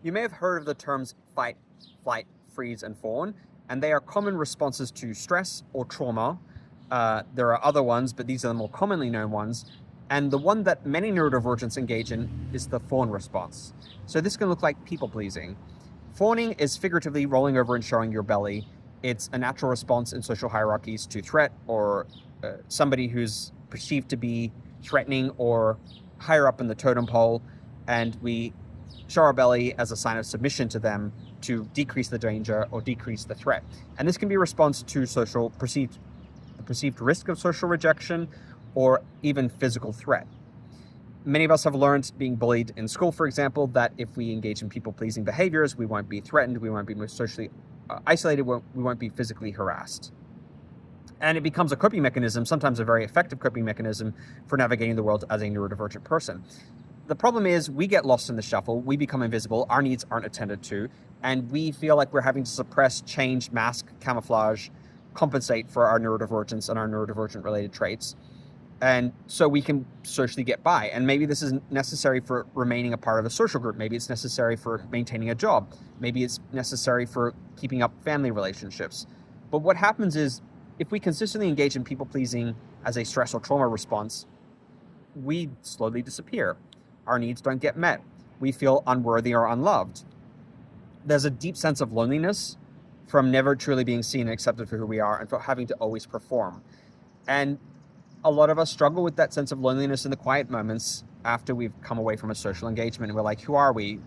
You may have heard of the terms fight, flight, freeze, and fawn, and they are common responses to stress or trauma. There are other ones, but these are the more commonly known ones. And the one that many neurodivergents engage in is the fawn response. So this can look like people-pleasing. Fawning is figuratively rolling over and showing your belly. It's a natural response in social hierarchies to threat or somebody who's perceived to be threatening or higher up in the totem pole, and we show our belly as a sign of submission to them to decrease the danger or decrease the threat. And this can be a response to the perceived risk of social rejection or even physical threat. Many of us have learned, being bullied in school, for example, that if we engage in people-pleasing behaviors, we won't be threatened, we won't be socially isolated, we won't be physically harassed. And it becomes a coping mechanism, sometimes a very effective coping mechanism for navigating the world as a neurodivergent person. The problem is we get lost in the shuffle, we become invisible, our needs aren't attended to, and we feel like we're having to suppress, change, mask, camouflage, compensate for our neurodivergence and our neurodivergent related traits. And so we can socially get by. And maybe this isn't necessary for remaining a part of a social group. Maybe it's necessary for maintaining a job. Maybe it's necessary for keeping up family relationships. But what happens is, if we consistently engage in people-pleasing as a stress or trauma response, we slowly disappear. Our needs don't get met. We feel unworthy or unloved. There's a deep sense of loneliness from never truly being seen and accepted for who we are and for having to always perform. And a lot of us struggle with that sense of loneliness in the quiet moments after we've come away from a social engagement. And we're like, who are we?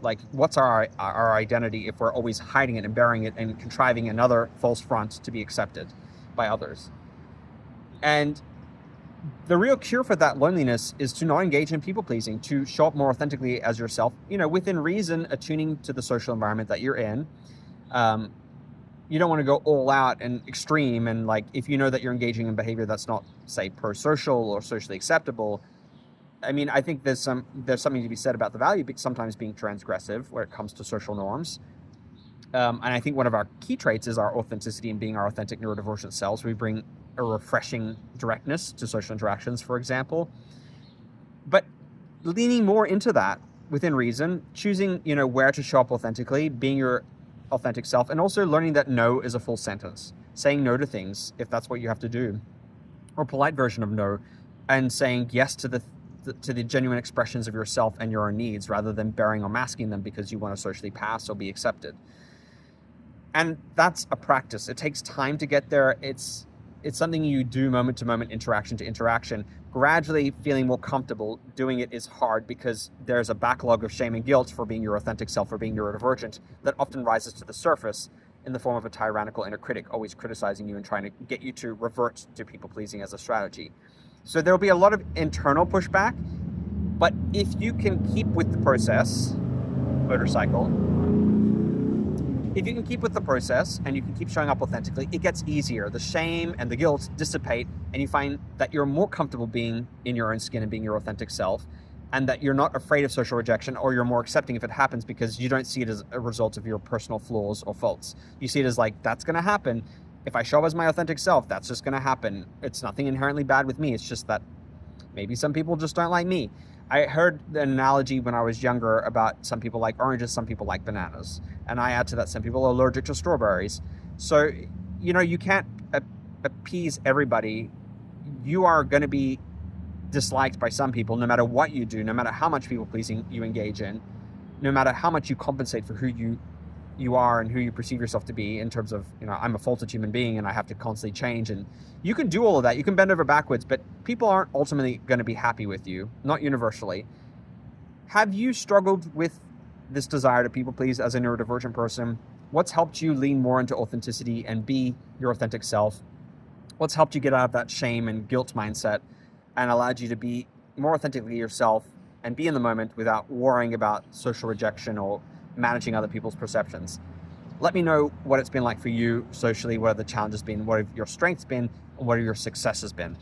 Like, what's our identity if we're always hiding it and burying it and contriving another false front to be accepted by others? And the real cure for that loneliness is to not engage in people-pleasing, to show up more authentically as yourself, within reason, attuning to the social environment that you're in. You don't want to go all out and extreme, and like, if you know that you're engaging in behavior that's not, say, pro-social or socially acceptable, I mean, I think there's something to be said about the value sometimes being transgressive where it comes to social norms. And I think one of our key traits is our authenticity and being our authentic neurodivergent selves. We bring a refreshing directness to social interactions, for example. But leaning more into that within reason, choosing, where to show up authentically, being your authentic self, and also learning that no is a full sentence. Saying no to things, if that's what you have to do, or a polite version of no, and saying yes to the genuine expressions of yourself and your own needs, rather than burying or masking them because you want to socially pass or be accepted. And that's a practice. It takes time to get there. It's something you do moment to moment, interaction to interaction. Gradually feeling more comfortable doing it is hard because there's a backlog of shame and guilt for being your authentic self, for being neurodivergent, that often rises to the surface in the form of a tyrannical inner critic always criticizing you and trying to get you to revert to people-pleasing as a strategy. So there'll be a lot of internal pushback, but if you can keep with the process, if you can keep with the process and you can keep showing up authentically, it gets easier. The shame and the guilt dissipate, and you find that you're more comfortable being in your own skin and being your authentic self, and that you're not afraid of social rejection, or you're more accepting if it happens because you don't see it as a result of your personal flaws or faults. You see it as like, that's going to happen. If I show up as my authentic self, that's just going to happen. It's nothing inherently bad with me. It's just that maybe some people just don't like me. I heard the analogy when I was younger about some people like oranges, some people like bananas. And I add to that, some people are allergic to strawberries. So, you can't appease everybody. You are going to be disliked by some people, no matter what you do, no matter how much people-pleasing you engage in, no matter how much you compensate for who you are and who you perceive yourself to be in terms of, I'm a faulted human being and I have to constantly change. And you can do all of that. You can bend over backwards, but people aren't ultimately going to be happy with you, not universally. Have you struggled with this desire to people please as a neurodivergent person? What's helped you lean more into authenticity and be your authentic self? What's helped you get out of that shame and guilt mindset and allowed you to be more authentically yourself and be in the moment without worrying about social rejection or managing other people's perceptions? Let me know what it's been like for you socially, what have the challenges been, what have your strengths been, and what have your successes been.